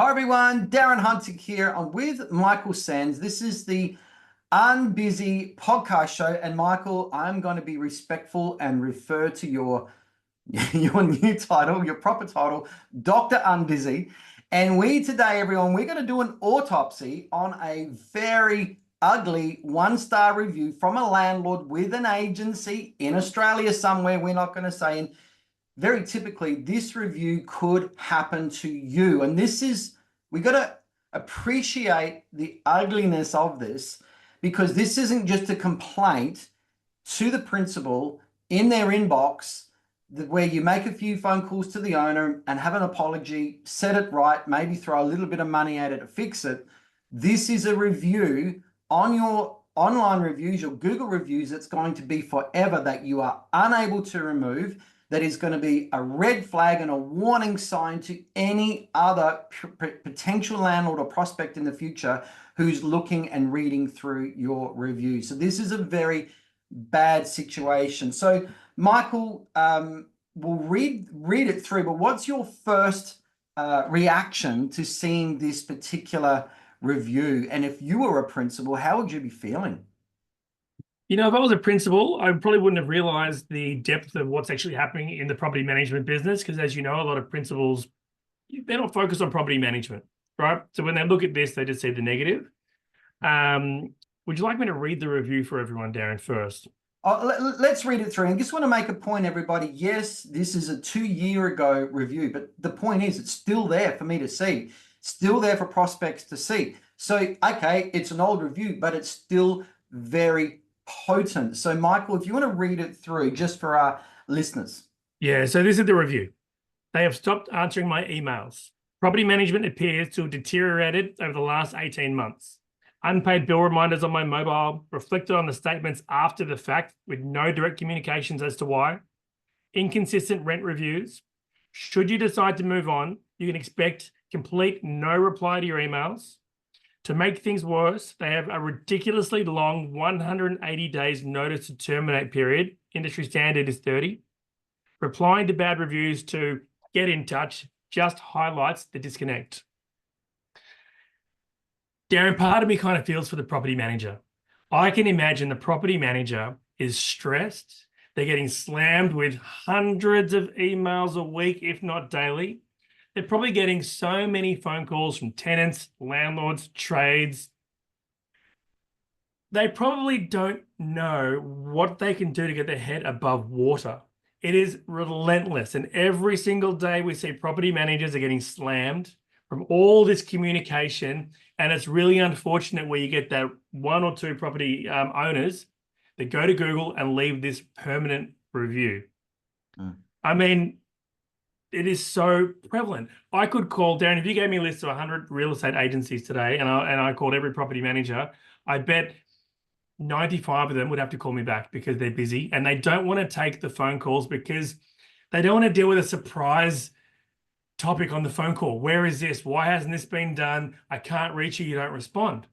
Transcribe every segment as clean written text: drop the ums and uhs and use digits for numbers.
Hi everyone, Darren Hunting here. I'm with Michael Sanz. This is the Unbusy podcast show. And Michael, I'm going to be respectful and refer to your new title, your proper title, Dr. Unbusy. And today, everyone, we're going to do an autopsy on a very ugly one-star review from a landlord with an agency in Australia somewhere. We're not going to say. And very typically, this review could happen to you. And we got to appreciate the ugliness of this, because this isn't just a complaint to the principal in their inbox where you make a few phone calls to the owner and have an apology, set it right, maybe throw a little bit of money at it to fix it. This is a review on your online reviews, your Google reviews, that's going to be forever, that you are unable to remove. That is going to be a red flag and a warning sign to any other potential landlord or prospect in the future who's looking and reading through your review. So this is a very bad situation. So Michael, will read it through, but what's your first reaction to seeing this particular review? And if you were a principal, how would you be feeling? You know, if I was a principal, I probably wouldn't have realized the depth of what's actually happening in the property management business, because as you know, a lot of principals, they're not focused on property management, right? So when they look at this, they just see the negative. Would you like me to read the review for everyone, Darren, first? Let's read it through. And just want to make a point, everybody. Yes, this is a 2-year ago review, but the point is it's still there for me to see, still there for prospects to see. So, okay, it's an old review, but it's still very potent. So Michael, if you want to read it through just for our listeners. Yeah, so this is the review. They have stopped answering my emails. Property management appears to have deteriorated over the last 18 months. Unpaid bill reminders on my mobile, reflected on the statements after the fact with no direct communications as to why. Inconsistent rent reviews. Should you decide to move on, you can expect complete no reply to your emails. To make things worse, they have a ridiculously long 180 days notice to terminate period. Industry standard is 30. Replying to bad reviews to get in touch just highlights the disconnect. Darren, part of me kind of feels for the property manager. I can imagine the property manager is stressed. They're getting slammed with hundreds of emails a week, if not daily. They're probably getting so many phone calls from tenants, landlords, trades. They probably don't know what they can do to get their head above water. It is relentless. And every single day we see property managers are getting slammed from all this communication. And it's really unfortunate where you get that one or two property owners that go to Google and leave this permanent review. I mean, it is so prevalent. I could call, Darren, if you gave me a list of 100 real estate agencies today and I called every property manager, I bet 95 of them would have to call me back because they're busy and they don't want to take the phone calls because they don't want to deal with a surprise topic on the phone call. Where is this? Why hasn't this been done? I can't reach you. You don't respond.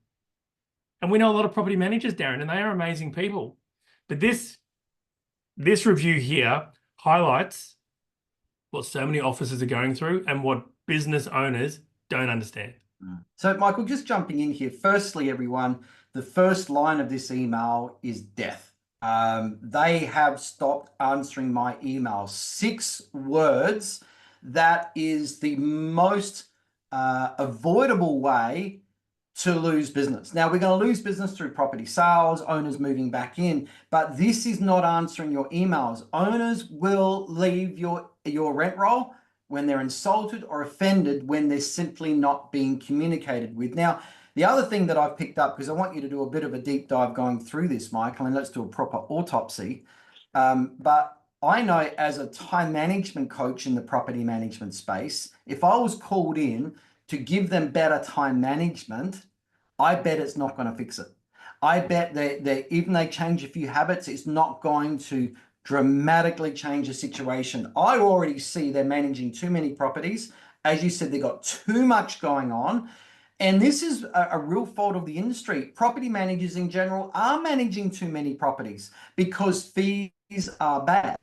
And we know a lot of property managers, Darren, and they are amazing people. But this review here highlights what so many offices are going through and what business owners don't understand. So Michael, just jumping in here. Firstly, everyone, the first line of this email is death. They have stopped answering my emails. 6 words. That is the most avoidable way to lose business. Now, we're going to lose business through property sales, owners moving back in, but this is not answering your emails. Owners will leave your rent roll when they're insulted or offended, when they're simply not being communicated with. Now, the other thing that I've picked up, because I want you to do a bit of a deep dive going through this, Michael, and let's do a proper autopsy. But I know as a time management coach in the property management space, if I was called in to give them better time management, I bet it's not going to fix it. I bet that even they change a few habits, it's not going to dramatically change the situation. I already see they're managing too many properties. As you said, they've got too much going on. And this is a real fault of the industry. Property managers in general are managing too many properties because fees are bad.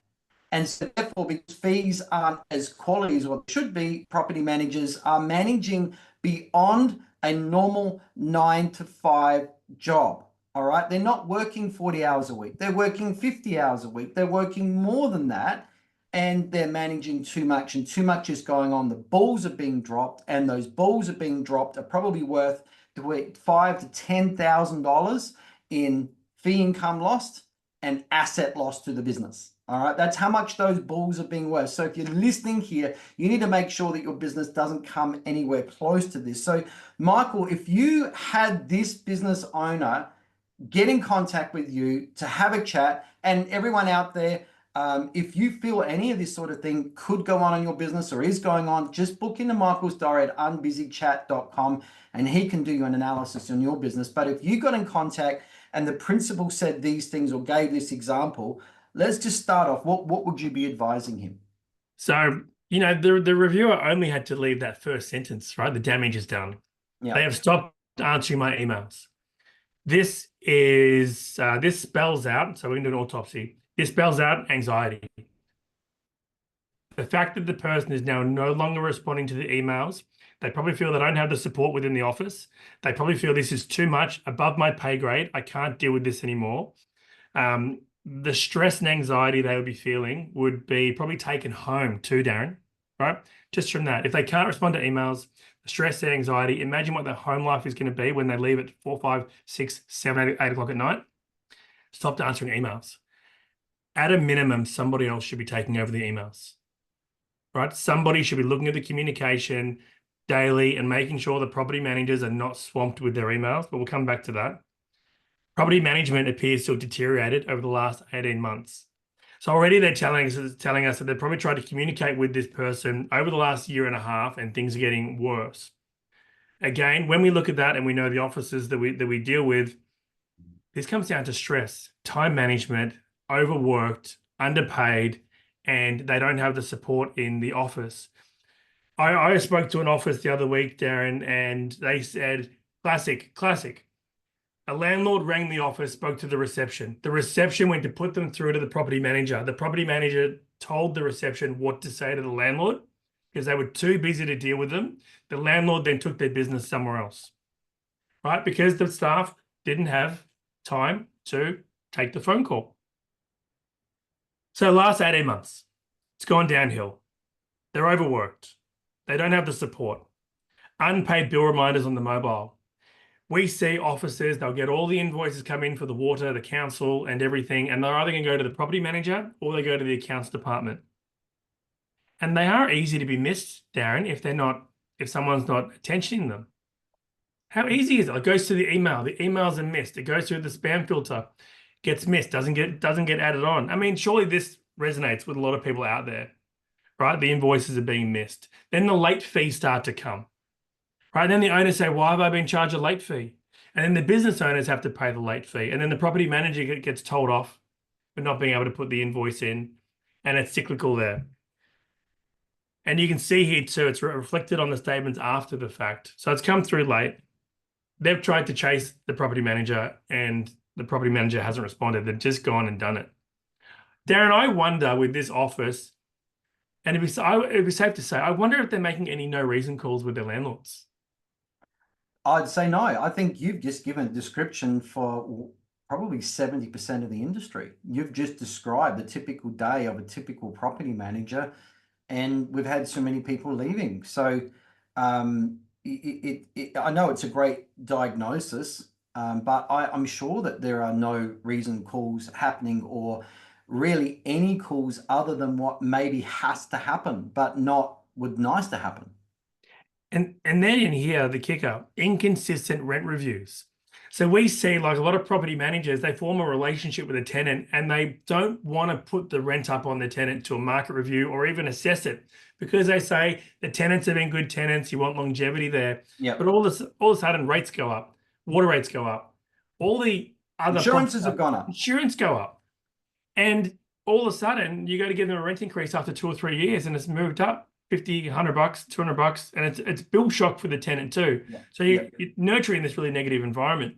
And so therefore, because fees aren't as quality as what they should be, property managers are managing beyond a normal 9 to 5 job. All right. They're not working 40 hours a week. They're working 50 hours a week. They're working more than that. And they're managing too much, and too much is going on. The balls are being dropped, and those balls are being dropped are probably worth $5,000 to $10,000 in fee income lost and asset loss to the business. All right, that's how much those balls are being worth. So if you're listening here, you need to make sure that your business doesn't come anywhere close to this. So Michael, if you had this business owner get in contact with you to have a chat, and everyone out there, if you feel any of this sort of thing could go on in your business or is going on, just book into Michael's diary at unbusychat.com and he can do you an analysis on your business. But if you got in contact and the principal said these things or gave this example, let's just start off. What would you be advising him? So, the reviewer only had to leave that first sentence, right? The damage is done. Yeah. They have stopped answering my emails. This spells out, so we can do an autopsy. This spells out anxiety. The fact that the person is now no longer responding to the emails, they probably feel they don't have the support within the office. They probably feel this is too much, above my pay grade. I can't deal with this anymore. The stress and anxiety they would be feeling would be probably taken home too, Darren, right? Just from that. If they can't respond to emails, the stress and anxiety, imagine what their home life is going to be when they leave at 4, 5, 6, 7, 8 o'clock at night. Stop answering emails. At a minimum, somebody else should be taking over the emails, right? Somebody should be looking at the communication daily and making sure the property managers are not swamped with their emails, but we'll come back to that. Property management appears to have deteriorated over the last 18 months. So already they're telling us that they've probably tried to communicate with this person over the last year and a half, and things are getting worse. Again, when we look at that and we know the offices that we deal with, this comes down to stress, time management, overworked, underpaid, and they don't have the support in the office. I spoke to an office the other week, Darren, and they said, classic. A landlord rang the office, spoke to the reception. The reception went to put them through to the property manager. The property manager told the reception what to say to the landlord because they were too busy to deal with them. The landlord then took their business somewhere else, right? Because the staff didn't have time to take the phone call. So last 18 months, it's gone downhill. They're overworked. They don't have the support. Unpaid bill reminders on the mobile. We see offices, they'll get all the invoices come in for the water, the council and everything, and they're either going to go to the property manager or they go to the accounts department. And they are easy to be missed, Darren, if someone's not attentioning them. How easy is it? It goes to the email. The emails are missed. It goes through the spam filter, gets missed, doesn't get added on. I mean, surely this resonates with a lot of people out there, right? The invoices are being missed. Then the late fees start to come, right? And then the owners say, why have I been charged a late fee? And then the business owners have to pay the late fee. And then the property manager gets told off for not being able to put the invoice in. And it's cyclical there. And you can see here too, it's reflected on the statements after the fact. So it's come through late. They've tried to chase the property manager and the property manager hasn't responded. They've just gone and done it. Darren, I wonder with this office, and it'd be safe to say, I wonder if they're making any no reason calls with their landlords. I'd say no. I think you've just given a description for probably 70% of the industry. You've just described the typical day of a typical property manager, and we've had so many people leaving. So I know it's a great diagnosis, but I'm sure that there are no reason calls happening, or really any calls other than what maybe has to happen, but not would nice to happen. And then in here, the kicker, inconsistent rent reviews. So we see like a lot of property managers, they form a relationship with a tenant and they don't want to put the rent up on the tenant to a market review or even assess it because they say the tenants have been good tenants, you want longevity there. Yeah. But all of a sudden rates go up, water rates go up, all the other insurances have gone up. Insurance go up. And all of a sudden you go to give them a rent increase after 2 or 3 years and it's moved up $50, $100, $200, and it's bill shock for the tenant too. Yeah. So you're nurturing this really negative environment.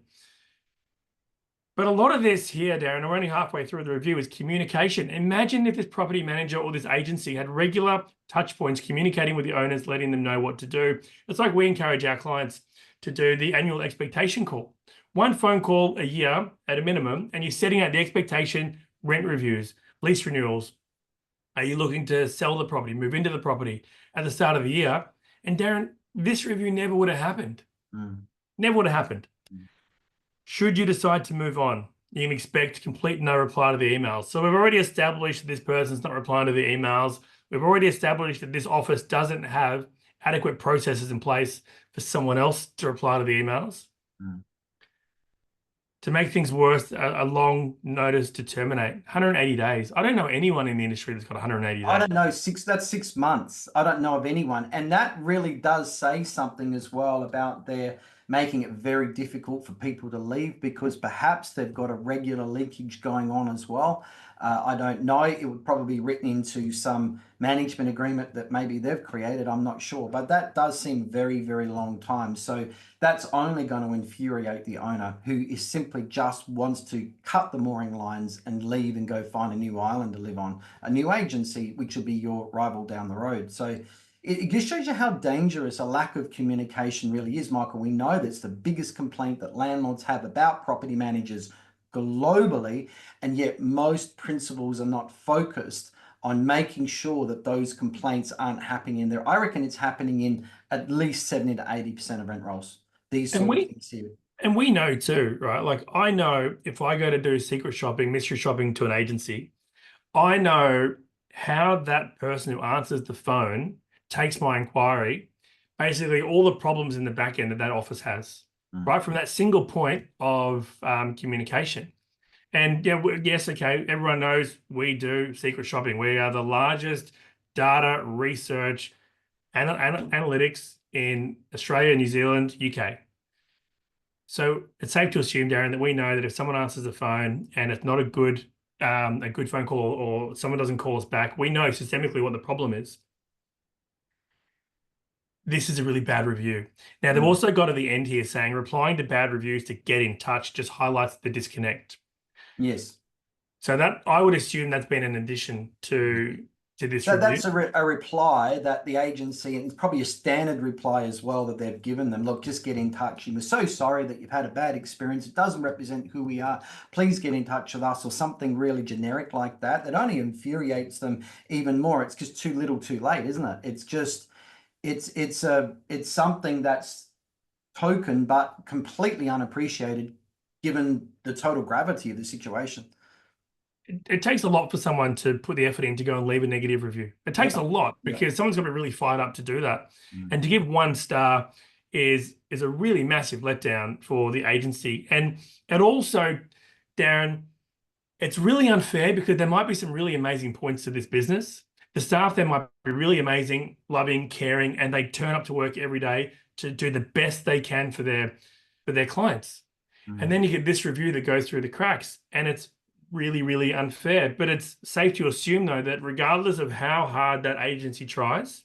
But a lot of this here, Darren, we're only halfway through the review, is communication. Imagine if this property manager or this agency had regular touch points communicating with the owners, letting them know what to do. It's like we encourage our clients to do the annual expectation call. One phone call a year at a minimum, and you're setting out the expectation, rent reviews, lease renewals. Are you looking to sell the property, move into the property at the start of the year? And Darren, this review never would have happened. Never would have happened. Should you decide to move on, you can expect complete no reply to the emails. So we've already established that this person's not replying to the emails. We've already established that this office doesn't have adequate processes in place for someone else to reply to the emails. To make things worse, a long notice to terminate, 180 days. I don't know anyone in the industry that's got 180 days. I don't know, that's 6 months. I don't know of anyone. And that really does say something as well about their making it very difficult for people to leave, because perhaps they've got a regular leakage going on as well. I don't know. It would probably be written into some management agreement that maybe they've created. I'm not sure, but that does seem very, very long time. So that's only going to infuriate the owner, who is simply just wants to cut the mooring lines and leave and go find a new island to live on, a new agency, which will be your rival down the road. So it just shows you how dangerous a lack of communication really is, Michael. We know that's the biggest complaint that landlords have about property managers globally, and yet most principals are not focused on making sure that those complaints aren't happening in there. I reckon it's happening in at least 70 to 80% of rent rolls. These sort of things here. And we know too, right? Like, I know if I go to do secret shopping, mystery shopping to an agency, I know how that person who answers the phone takes my inquiry, basically all the problems in the back end that that office has, right? From that single point of communication. And yeah, yes, okay, everyone knows we do secret shopping. We are the largest data research analytics in Australia, New Zealand, UK. So it's safe to assume, Darren, that we know that if someone answers the phone and it's not a good phone call, or someone doesn't call us back, we know systemically what the problem is. This is a really bad review. Now, they've also got to the end here saying replying to bad reviews to get in touch just highlights the disconnect. Yes. So that, I would assume that's been an addition to this So review. that's a reply that the agency, and it's probably a standard reply as well that they've given them. Look, just get in touch. We're so sorry that you've had a bad experience. It doesn't represent who we are. Please get in touch with us, or something really generic like that. That only infuriates them even more. It's just too little too late, isn't it? It's just, it's something that's token but completely unappreciated given the total gravity of the situation. It takes a lot for someone to put the effort in to go and leave a negative review. It takes a lot, because someone's got to be really fired up to do that. And to give 1 star is a really massive letdown for the agency. And it also, Darren, it's really unfair, because there might be some really amazing points to this business. The staff there might be really amazing, loving, caring, and they turn up to work every day to do the best they can for their clients. And then you get this review that goes through the cracks, and it's really, really unfair. But it's safe to assume, though, that regardless of how hard that agency tries,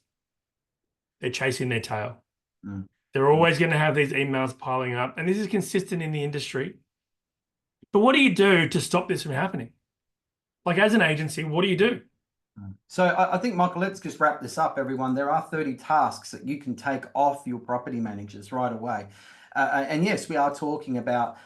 they're chasing their tail. They're always going to have these emails piling up, and this is consistent in the industry. But what do you do to stop this from happening? Like, as an agency, what do you do? So I think, Michael, let's just wrap this up, everyone. There are 30 tasks that you can take off your property managers right away. And yes, we are talking about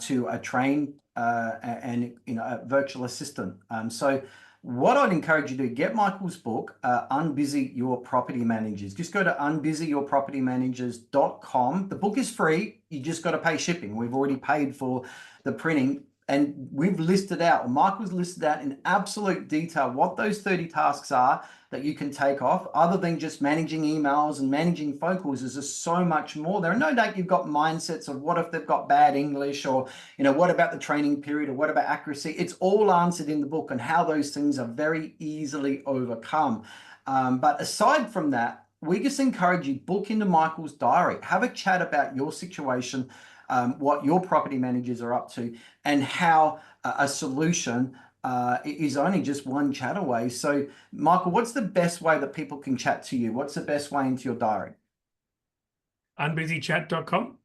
to a trained and a virtual assistant. So what I'd encourage you to do, get Michael's book, Unbusy Your Property Managers. Just go to unbusyyourpropertymanagers.com. The book is free. You just got to pay shipping. We've already paid for the printing. And we've listed out, or Michael's listed out in absolute detail, what those 30 tasks are that you can take off. Other than just managing emails and managing phone calls, there's just so much more. There are no doubt you've got mindsets of what if they've got bad English, or what about the training period, or what about accuracy. It's all answered in the book, and how those things are very easily overcome. But aside from that, we just encourage you, book into Michael's diary, have a chat about your situation, what your property managers are up to, and how a solution is only just one chat away. So, Michael, what's the best way that people can chat to you? What's the best way into your diary? Unbusychat.com.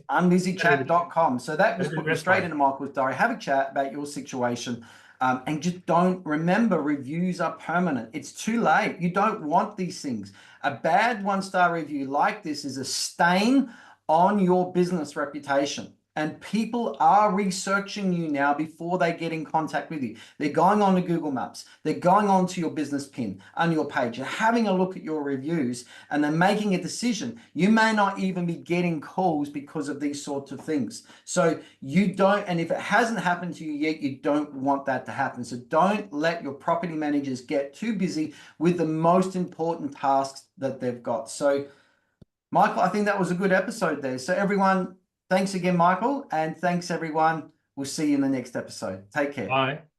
unbusychat.com. So that That's just the put me best straight way. into Michael's diary. Have a chat about your situation. And just don't remember, reviews are permanent. It's too late. You don't want these things. A bad 1-star review like this is a stain on your business reputation. And people are researching you now before they get in contact with you. They're going on to Google Maps. They're going on to your business pin on your page. They're having a look at your reviews and they're making a decision. You may not even be getting calls because of these sorts of things. So you don't, and if it hasn't happened to you yet, you don't want that to happen. So don't let your property managers get too busy with the most important tasks that they've got. So Michael, I think that was a good episode there. So everyone, thanks again, Michael, and thanks everyone. We'll see you in the next episode. Take care. Bye.